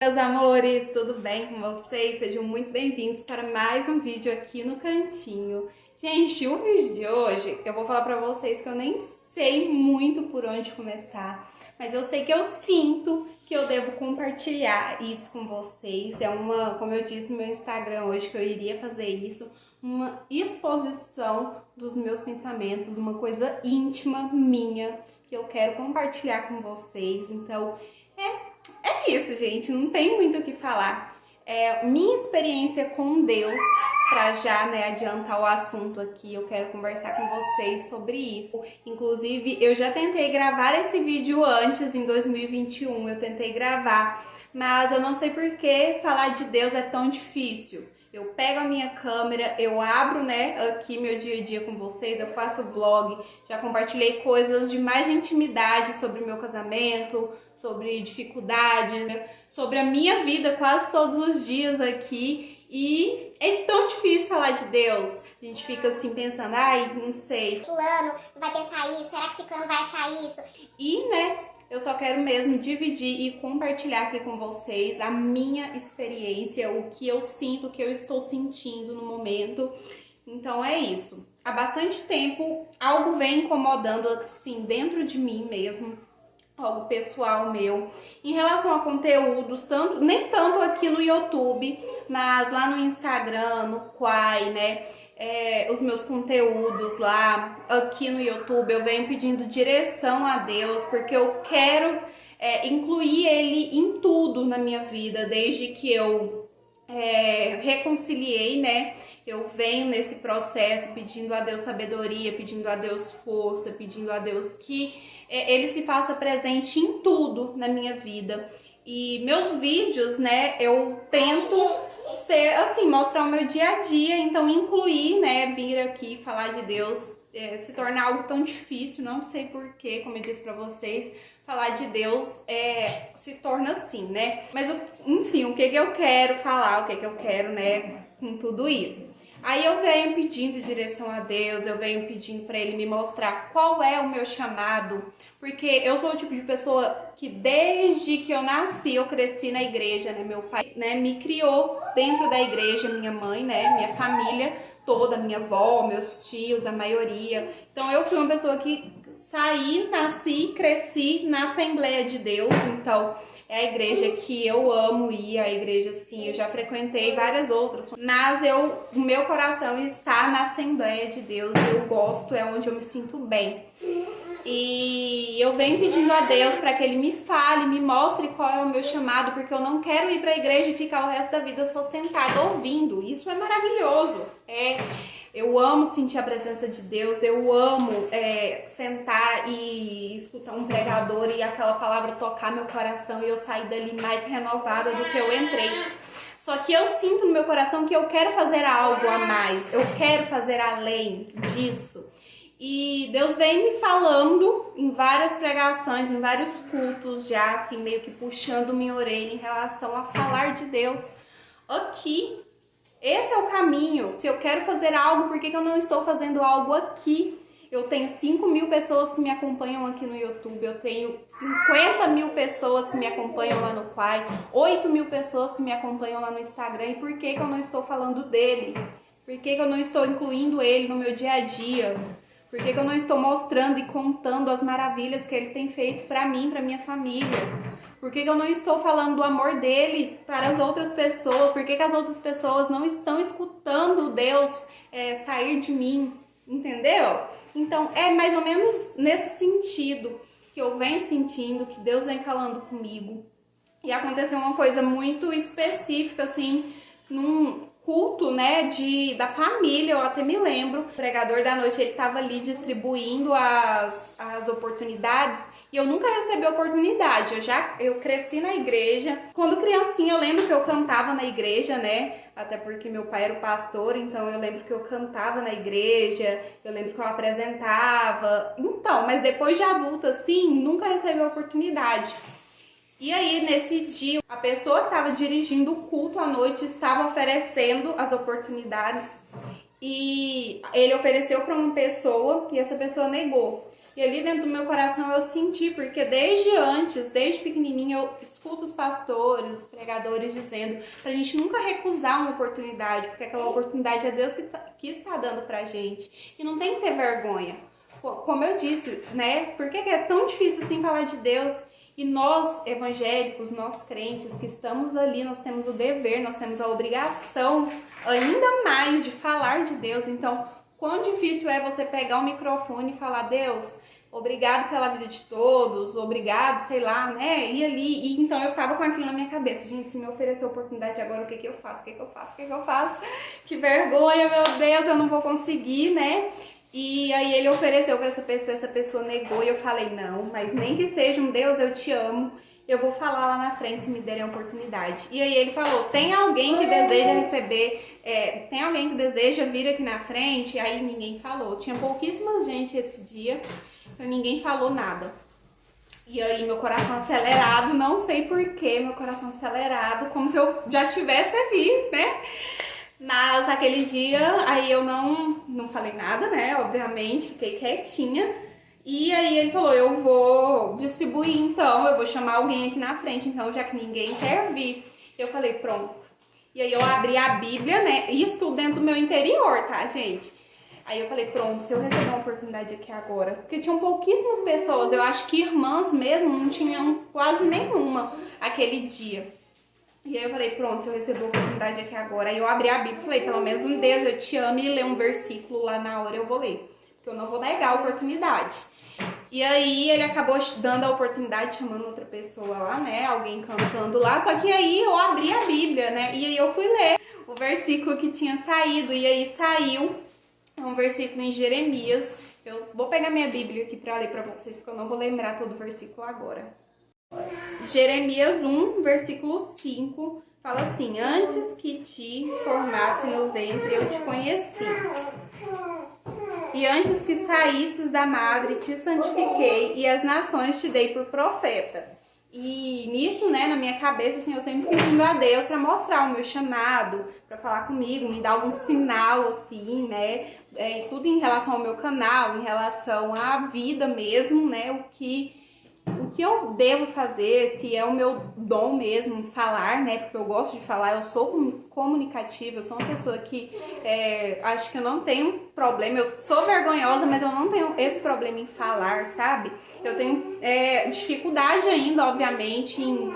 Meus amores, tudo bem com vocês? Sejam muito bem-vindos para mais um vídeo aqui no cantinho. Gente, o vídeo de hoje eu vou falar para vocês que eu nem sei muito por onde começar, mas eu sei que eu sinto que eu devo compartilhar isso com vocês. Como eu disse no meu Instagram hoje, que eu iria fazer isso, uma exposição dos meus pensamentos, uma coisa íntima minha que eu quero compartilhar com vocês. Então, é isso, gente, não tem muito o que falar. Minha experiência com Deus, para já, adiantar o assunto aqui, eu quero conversar com vocês sobre isso. Inclusive, eu já tentei gravar esse vídeo antes, em 2021, eu tentei gravar, mas eu não sei por que falar de Deus é tão difícil. Eu pego a minha câmera, eu abro, aqui meu dia a dia com vocês, eu faço vlog, já compartilhei coisas de mais intimidade sobre o meu casamento, sobre dificuldades, sobre a minha vida quase todos os dias aqui. E é tão difícil falar de Deus. A gente fica assim pensando, ai, não sei. Fulano vai pensar isso, será que Ciclano vai achar isso? E, eu só quero mesmo dividir e compartilhar aqui com vocês a minha experiência, o que eu sinto, o que eu estou sentindo no momento. Então é isso. Há bastante tempo algo vem incomodando assim dentro de mim mesmo, algo pessoal meu, em relação a conteúdos, nem tanto aqui no YouTube, mas lá no Instagram, no Quai, os meus conteúdos lá, aqui no YouTube, eu venho pedindo direção a Deus, porque eu quero incluir Ele em tudo na minha vida, desde que eu reconciliei, eu venho nesse processo pedindo a Deus sabedoria, pedindo a Deus força, pedindo a Deus que Ele se faça presente em tudo na minha vida. E meus vídeos, eu tento ser assim, mostrar o meu dia a dia, então incluir, vir aqui falar de Deus, se tornar algo tão difícil, não sei porquê, como eu disse pra vocês, falar de Deus se torna assim, Mas, enfim, o que eu quero falar, o que eu quero, com tudo isso. Aí eu venho pedindo direção a Deus, eu venho pedindo para Ele me mostrar qual é o meu chamado, porque eu sou o tipo de pessoa que desde que eu nasci, eu cresci na igreja, meu pai, me criou dentro da igreja, minha mãe, minha família toda, minha avó, meus tios, a maioria. Então eu fui uma pessoa que nasci, cresci na Assembleia de Deus, então é a igreja que eu amo ir, a igreja, assim, eu já frequentei várias outras, mas o meu coração está na Assembleia de Deus, eu gosto, é onde eu me sinto bem. E eu venho pedindo a Deus para que Ele me fale, me mostre qual é o meu chamado, porque eu não quero ir para a igreja e ficar o resto da vida só sentada ouvindo. Isso é maravilhoso. Eu amo sentir a presença de Deus, eu amo sentar e escutar um pregador e aquela palavra tocar meu coração e eu sair dali mais renovada do que eu entrei. Só que eu sinto no meu coração que eu quero fazer algo a mais, eu quero fazer além disso. E Deus vem me falando em várias pregações, em vários cultos já, assim, meio que puxando minha orelha em relação a falar de Deus aqui. Esse é o caminho. Se eu quero fazer algo, por que eu não estou fazendo algo aqui? Eu tenho 5.000 pessoas que me acompanham aqui no YouTube, eu tenho 50.000 pessoas que me acompanham lá no Quai, 8.000 pessoas que me acompanham lá no Instagram. E por que eu não estou falando dele? Por que eu não estou incluindo ele no meu dia a dia? Por que eu não estou mostrando e contando as maravilhas que ele tem feito para mim, para minha família? Por que eu não estou falando do amor dele para as outras pessoas? Por que as outras pessoas não estão escutando Deus sair de mim? Entendeu? Então, é mais ou menos nesse sentido que eu venho sentindo, que Deus vem falando comigo. E aconteceu uma coisa muito específica, assim, num culto, da família, eu até me lembro. O pregador da noite, ele estava ali distribuindo as oportunidades e eu nunca recebi oportunidade. Eu cresci na igreja. Quando criancinha, eu lembro que eu cantava na igreja, até porque meu pai era o pastor, então eu lembro que eu cantava na igreja, eu lembro que eu apresentava. Então, mas depois de adulta, assim, nunca recebi oportunidade. E aí, nesse dia, a pessoa que estava dirigindo o culto à noite estava oferecendo as oportunidades e ele ofereceu para uma pessoa e essa pessoa negou. E ali dentro do meu coração eu senti, porque desde pequenininha, eu escuto os pastores, os pregadores dizendo pra gente nunca recusar uma oportunidade, porque aquela oportunidade é Deus que está dando pra gente. E não tem que ter vergonha. Como eu disse, né? Por que é tão difícil assim falar de Deus? E nós, evangélicos, nós crentes que estamos ali, nós temos o dever, nós temos a obrigação ainda mais de falar de Deus. Então, quão difícil é você pegar o microfone e falar: Deus, obrigado pela vida de todos, obrigado, sei lá, né? E ali, e então eu tava com aquilo na minha cabeça: gente, se me oferecer oportunidade agora, o que que eu faço? O que que eu faço? O que que eu faço? Que vergonha, meu Deus, eu não vou conseguir, né? E aí ele ofereceu para essa pessoa negou, e eu falei: não, mas nem que seja um Deus, eu te amo, eu vou falar lá na frente se me derem a oportunidade. E aí ele falou: tem alguém que deseja receber, tem alguém que deseja vir aqui na frente? E aí ninguém falou, tinha pouquíssima gente esse dia, então ninguém falou nada. E aí meu coração acelerado, não sei porquê, meu coração acelerado, como se eu já tivesse ali, né? Mas aquele dia, aí eu não falei nada, né? Obviamente, fiquei quietinha. E aí ele falou: eu vou distribuir então, eu vou chamar alguém aqui na frente, então, já que ninguém quer vir. Eu falei: pronto. E aí eu abri a Bíblia, né? Isso tudo dentro do meu interior, tá, gente? Aí eu falei: pronto, se eu receber uma oportunidade aqui agora. Porque tinham pouquíssimas pessoas, eu acho que irmãs mesmo não tinham quase nenhuma aquele dia. E aí eu falei: pronto, eu recebo a oportunidade aqui agora. Aí eu abri a Bíblia e falei: pelo menos um Deus, eu te amo, e ler um versículo lá na hora eu vou ler. Porque eu não vou negar a oportunidade. E aí ele acabou dando a oportunidade, chamando outra pessoa lá, né? Alguém cantando lá. Só que aí eu abri a Bíblia, né? E aí eu fui ler o versículo que tinha saído. E aí saiu um versículo em Jeremias. Eu vou pegar minha Bíblia aqui pra ler pra vocês, porque eu não vou lembrar todo o versículo agora. Jeremias 1, versículo 5, fala assim: antes que te formasse no ventre, eu te conheci. E antes que saísses da madre, te santifiquei, e as nações te dei por profeta. E nisso, né, na minha cabeça, assim, eu sempre pedindo a Deus para mostrar o meu chamado, para falar comigo, me dar algum sinal, assim, né, tudo em relação ao meu canal, em relação à vida mesmo, né, o que eu devo fazer, se é o meu dom mesmo, falar, né? Porque eu gosto de falar, eu sou comunicativa, eu sou uma pessoa que acho que eu não tenho problema, eu sou vergonhosa, mas eu não tenho esse problema em falar, sabe? Eu tenho dificuldade ainda, obviamente, em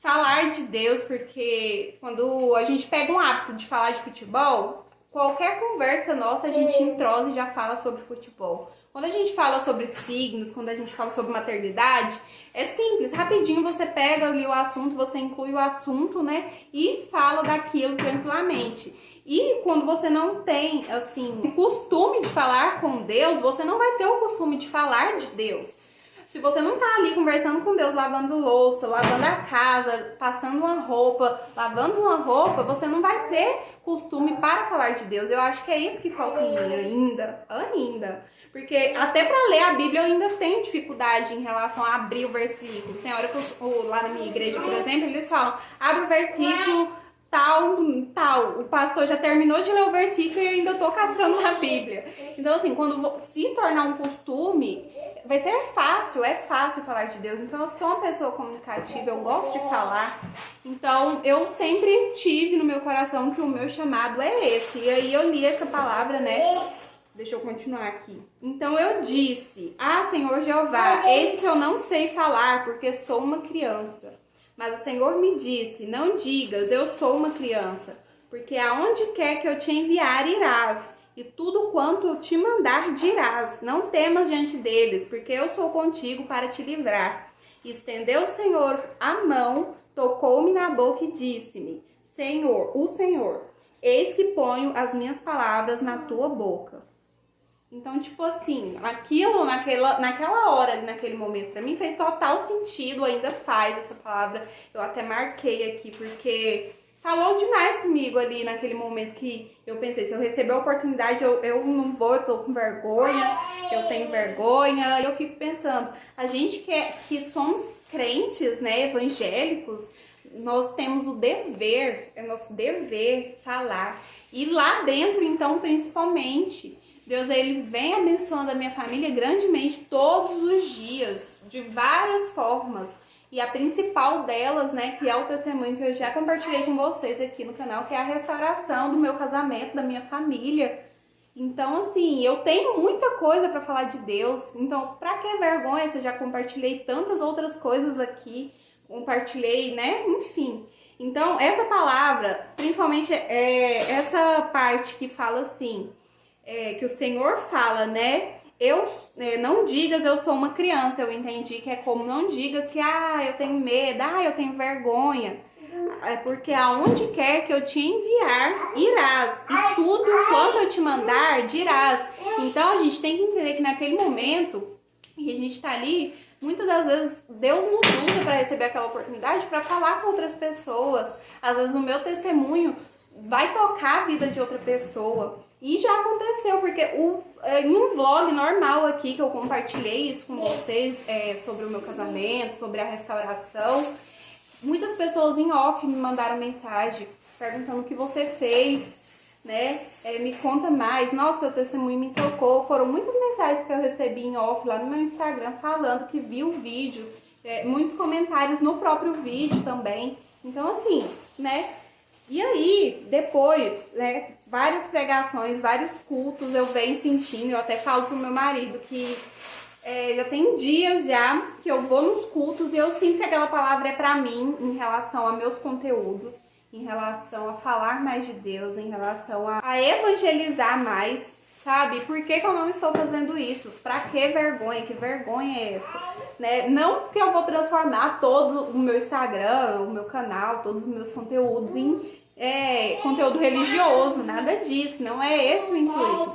falar de Deus, porque quando a gente pega um hábito de falar de futebol, qualquer conversa nossa a gente entrosa e já fala sobre futebol. Quando a gente fala sobre signos, quando a gente fala sobre maternidade, é simples, rapidinho você pega ali o assunto, você inclui o assunto, né, e fala daquilo tranquilamente. E quando você não tem, assim, o costume de falar com Deus, você não vai ter o costume de falar de Deus. Se você não tá ali conversando com Deus, lavando louça, lavando a casa, passando uma roupa, lavando uma roupa, você não vai ter costume para falar de Deus. Eu acho que é isso que falta em mim ainda. Porque até para ler a Bíblia eu ainda tenho dificuldade em relação a abrir o versículo. Tem hora que lá na minha igreja, por exemplo, eles falam: abre o versículo tal. O pastor já terminou de ler o versículo e eu ainda tô caçando na Bíblia. Então, assim, quando se tornar um costume, vai ser fácil, é fácil falar de Deus. Então eu sou uma pessoa comunicativa, eu gosto de falar. Então eu sempre tive no meu coração que o meu chamado é esse. E aí eu li essa palavra, né? Deixa eu continuar aqui. Então eu disse: ah, Senhor Jeová, eis que eu não sei falar, porque sou uma criança. Mas o Senhor me disse: não digas, eu sou uma criança, porque aonde quer que eu te enviar irás, e tudo quanto eu te mandar dirás. Não temas diante deles, porque eu sou contigo para te livrar. E estendeu o Senhor a mão, tocou-me na boca e disse-me: Senhor, o Senhor, eis que ponho as minhas palavras na tua boca. Então, tipo assim, aquilo naquela hora, naquele momento, pra mim fez total sentido, ainda faz essa palavra. Eu até marquei aqui, porque falou demais comigo ali naquele momento que eu pensei: se eu receber a oportunidade, eu não vou, eu tô com vergonha, eu tenho vergonha. E eu fico pensando, a gente que somos crentes, né, evangélicos, nós temos o dever, é nosso dever falar. E lá dentro, então, principalmente, Deus, ele vem abençoando a minha família grandemente todos os dias, de várias formas. E a principal delas, né, que é o testemunho que eu já compartilhei com vocês aqui no canal, que é a restauração do meu casamento, da minha família. Então, assim, eu tenho muita coisa para falar de Deus. Então, pra que vergonha se eu já compartilhei tantas outras coisas aqui, compartilhei, né, enfim. Então, essa palavra, principalmente essa parte que fala assim, que o Senhor fala, né, não digas eu sou uma criança, eu entendi que é como não digas que, eu tenho medo, eu tenho vergonha. É porque aonde quer que eu te enviar, irás. E tudo quanto eu te mandar, dirás. Então a gente tem que entender que naquele momento que a gente está ali, muitas das vezes Deus nos usa para receber aquela oportunidade para falar com outras pessoas. Às vezes o meu testemunho vai tocar a vida de outra pessoa. E já aconteceu, porque em um vlog normal aqui que eu compartilhei isso com vocês, sobre o meu casamento, sobre a restauração, muitas pessoas em off me mandaram mensagem perguntando o que você fez, né? Me conta mais. Nossa, seu testemunho me tocou. Foram muitas mensagens que eu recebi em off lá no meu Instagram falando que viu o vídeo. Muitos comentários no próprio vídeo também. Então, assim, né? E aí, depois, né? Várias pregações, vários cultos eu venho sentindo. Eu até falo pro meu marido que já tem dias já que eu vou nos cultos e eu sinto que aquela palavra é pra mim em relação a meus conteúdos, em relação a falar mais de Deus, em relação a evangelizar mais, sabe? Por que eu não estou fazendo isso? Pra que vergonha? Que vergonha é essa? Né? Não que eu vou transformar todo o meu Instagram, o meu canal, todos os meus conteúdos em conteúdo religioso, nada disso, não é esse o intuito.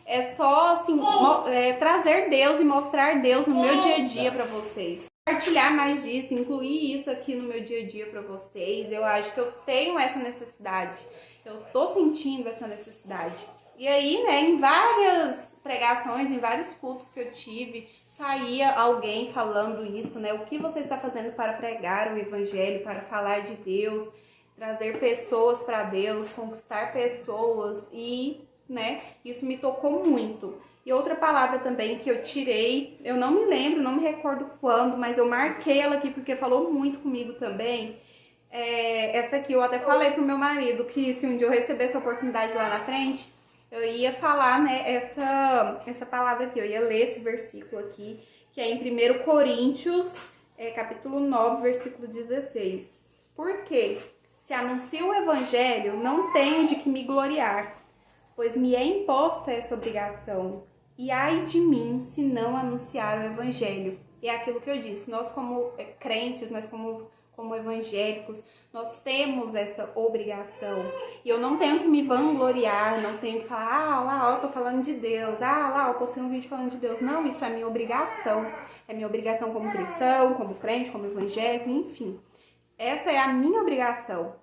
É só, assim, trazer Deus e mostrar Deus no meu dia a dia pra vocês. Compartilhar mais disso, incluir isso aqui no meu dia a dia pra vocês. Eu acho que eu tenho essa necessidade. Eu tô sentindo essa necessidade. E aí, né, em várias pregações, em vários cultos que eu tive, saía alguém falando isso, né? O que você está fazendo para pregar o evangelho, para falar de Deus, trazer pessoas para Deus, conquistar pessoas e, né, isso me tocou muito. E outra palavra também que eu tirei, eu não me lembro, não me recordo quando, mas eu marquei ela aqui porque falou muito comigo também. Essa aqui eu até falei pro meu marido que se um dia eu recebesse a oportunidade lá na frente, eu ia falar, né, essa palavra aqui, eu ia ler esse versículo aqui, que é em 1 Coríntios, capítulo 9, versículo 16. Por quê? Se anuncio o evangelho, não tenho de que me gloriar, pois me é imposta essa obrigação. E ai de mim se não anunciar o evangelho. É aquilo que eu disse, nós como crentes, nós como evangélicos, nós temos essa obrigação. E eu não tenho que me vangloriar, não tenho que falar, lá, eu tô falando de Deus, lá, eu postei um vídeo falando de Deus. Não, isso é minha obrigação. É minha obrigação como cristão, como crente, como evangélico, enfim. Essa é a minha obrigação.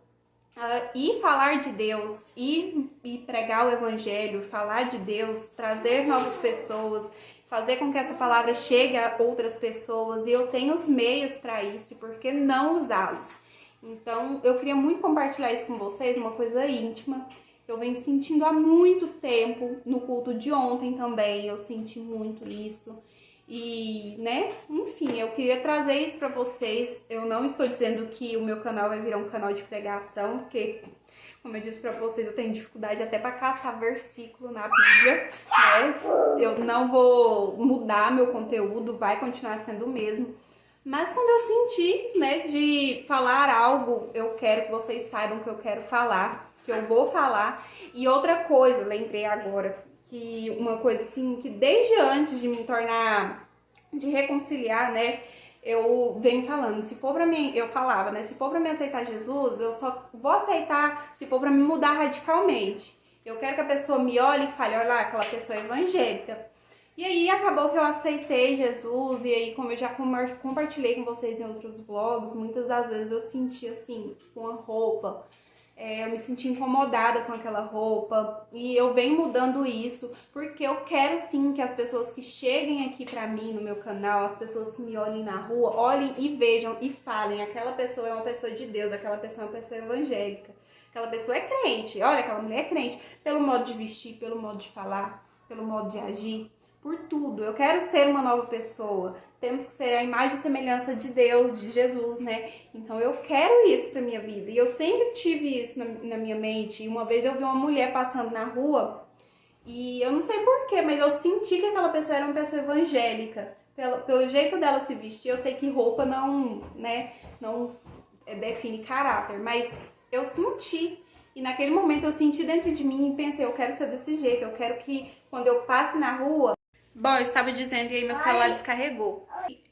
E falar de Deus, e pregar o evangelho, falar de Deus, trazer novas pessoas, fazer com que essa palavra chegue a outras pessoas, e eu tenho os meios para isso, por que não usá-los? Então, eu queria muito compartilhar isso com vocês, uma coisa íntima, que eu venho sentindo há muito tempo, no culto de ontem também, eu senti muito isso. E, né, enfim, eu queria trazer isso pra vocês. Eu não estou dizendo que o meu canal vai virar um canal de pregação, porque, como eu disse pra vocês, eu tenho dificuldade até pra caçar versículo na Bíblia, né? Eu não vou mudar meu conteúdo, vai continuar sendo o mesmo. Mas quando eu sentir, né, de falar algo, eu quero que vocês saibam que eu quero falar, que eu vou falar. E outra coisa, lembrei agora, que uma coisa assim, que desde antes de me tornar, de reconciliar, né, eu venho falando, se for pra mim, eu falava, né, se for pra mim aceitar Jesus, eu só vou aceitar se for pra me mudar radicalmente. Eu quero que a pessoa me olhe e fale, olha lá, aquela pessoa é evangélica. E aí acabou que eu aceitei Jesus, e aí como eu já compartilhei com vocês em outros vlogs, muitas das vezes eu senti assim, com a roupa, eu me senti incomodada com aquela roupa, e eu venho mudando isso, porque eu quero sim que as pessoas que cheguem aqui pra mim no meu canal, as pessoas que me olhem na rua, olhem e vejam e falem, aquela pessoa é uma pessoa de Deus, aquela pessoa é uma pessoa evangélica, aquela pessoa é crente, olha, aquela mulher é crente, pelo modo de vestir, pelo modo de falar. pelo modo de agir, por tudo. Eu quero ser uma nova pessoa. Temos que ser a imagem e semelhança de Deus, de Jesus, né? Então eu quero isso pra minha vida. E eu sempre tive isso na minha mente. E uma vez eu vi uma mulher passando na rua e eu não sei porquê, mas eu senti que aquela pessoa era uma pessoa evangélica. Pelo jeito dela se vestir, eu sei que roupa não define caráter, mas eu senti. E naquele momento eu senti dentro de mim e pensei, eu quero ser desse jeito, eu quero que quando eu passe na rua... Bom, eu estava dizendo e aí meu celular descarregou.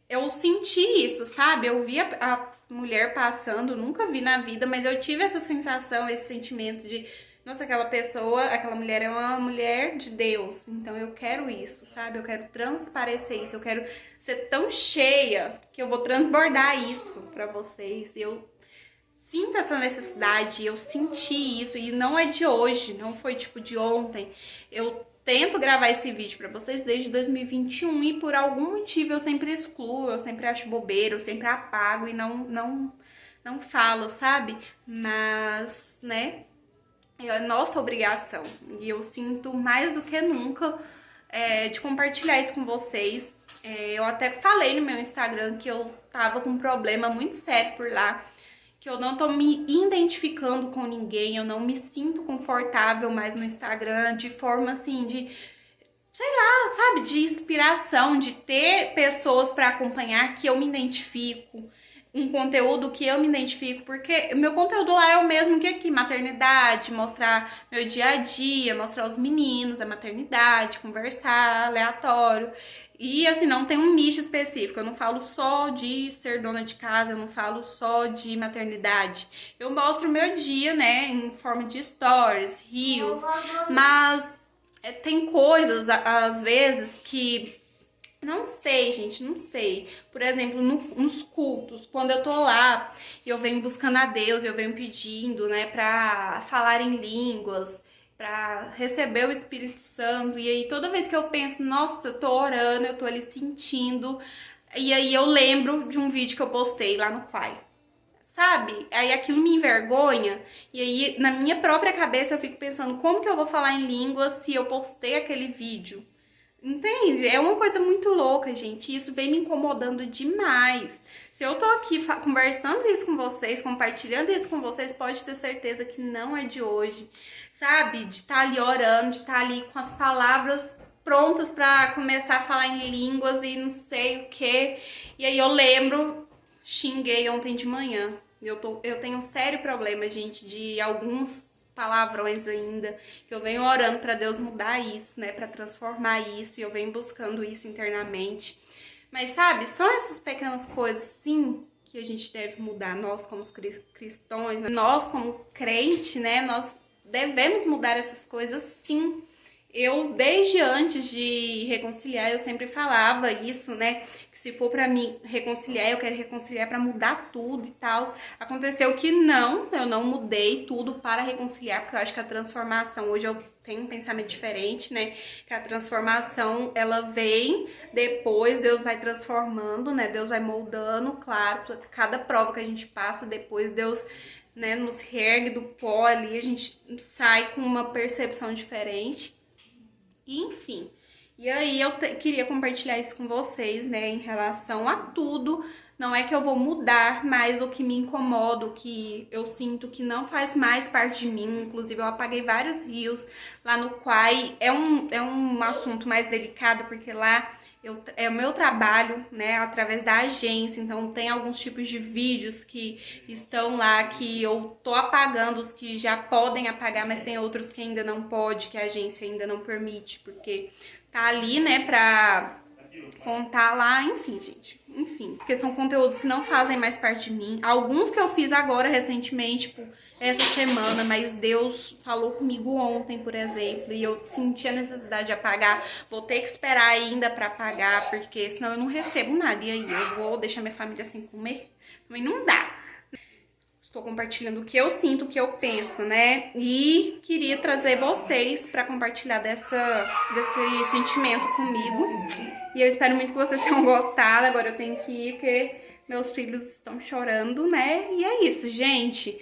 Eu senti isso, sabe? Eu vi a mulher passando, nunca vi na vida, mas eu tive essa sensação, esse sentimento de... Nossa, aquela pessoa, aquela mulher é uma mulher de Deus, então eu quero isso, sabe? Eu quero transparecer isso, eu quero ser tão cheia que eu vou transbordar isso pra vocês. E eu sinto essa necessidade, eu senti isso, e não é de hoje, não foi tipo de ontem. Eu tento gravar esse vídeo pra vocês desde 2021 e por algum motivo eu sempre excluo, eu sempre acho bobeira, eu sempre apago e não falo, sabe? Mas, né... É nossa obrigação e eu sinto mais do que nunca de compartilhar isso com vocês. Eu até falei no meu Instagram que eu tava com um problema muito sério por lá, que eu não tô me identificando com ninguém, eu não me sinto confortável mais no Instagram de forma assim de, sei lá, sabe, de inspiração, de ter pessoas pra acompanhar que eu me identifico. Um conteúdo que eu me identifico, porque meu conteúdo lá é o mesmo que aqui, maternidade, mostrar meu dia a dia, mostrar os meninos, a maternidade, conversar, aleatório. E assim, não tem um nicho específico, eu não falo só de ser dona de casa, eu não falo só de maternidade. Eu mostro o meu dia, né, em forma de stories, reels, mas tem coisas, às vezes, que... Não sei, gente, não sei. Por exemplo, nos cultos, quando eu tô lá e eu venho buscando a Deus, eu venho pedindo, né, pra falar em línguas, pra receber o Espírito Santo. E aí, toda vez que eu penso, nossa, eu tô orando, eu tô ali sentindo. E aí, eu lembro de um vídeo que eu postei lá no Quai. Sabe? Aí aquilo me envergonha. E aí, na minha própria cabeça, eu fico pensando, como que eu vou falar em línguas se eu postei aquele vídeo? Entende? É uma coisa muito louca, gente. Isso vem me incomodando demais. Se eu tô aqui conversando isso com vocês, compartilhando isso com vocês, pode ter certeza que não é de hoje, sabe? De estar ali orando, de estar ali com as palavras prontas pra começar a falar em línguas e não sei o que. E aí eu lembro, xinguei ontem de manhã. Eu tenho um sério problema, gente, de alguns palavrões ainda, que eu venho orando para Deus mudar isso, né, para transformar isso, e eu venho buscando isso internamente. Mas sabe, são essas pequenas coisas, sim, que a gente deve mudar, nós como cristãos, nós como crente, né, nós devemos mudar essas coisas, sim. Eu, desde antes de reconciliar, eu sempre falava isso, né? Que se for pra mim reconciliar, eu quero reconciliar pra mudar tudo e tal. Aconteceu que não, eu não mudei tudo para reconciliar, porque eu acho que a transformação, hoje eu tenho um pensamento diferente, né? Que a transformação, ela vem depois, Deus vai transformando, né? Deus vai moldando, claro, cada prova que a gente passa, depois Deus... né, nos reergue do pó ali, a gente sai com uma percepção diferente. Enfim, e aí eu queria compartilhar isso com vocês, né, em relação a tudo. Não é que eu vou mudar mais o que me incomoda, o que eu sinto que não faz mais parte de mim. Inclusive eu apaguei vários reels lá no Quai. É um assunto mais delicado, porque lá é o meu trabalho, né, através da agência, então tem alguns tipos de vídeos que estão lá que eu tô apagando, os que já podem apagar, mas tem outros que ainda não pode, que a agência ainda não permite, porque tá ali, né, pra contar lá, enfim, gente, enfim, porque são conteúdos que não fazem mais parte de mim, alguns que eu fiz agora recentemente, tipo, essa semana, mas Deus falou comigo ontem, por exemplo, e eu senti a necessidade de apagar. Vou ter que esperar ainda pra apagar, porque senão eu não recebo nada. E aí eu vou deixar minha família sem comer? Também não dá. Estou compartilhando o que eu sinto, o que eu penso, né? E queria trazer vocês pra compartilhar desse sentimento comigo. E eu espero muito que vocês tenham gostado. Agora eu tenho que ir, porque meus filhos estão chorando, né? E é isso, gente.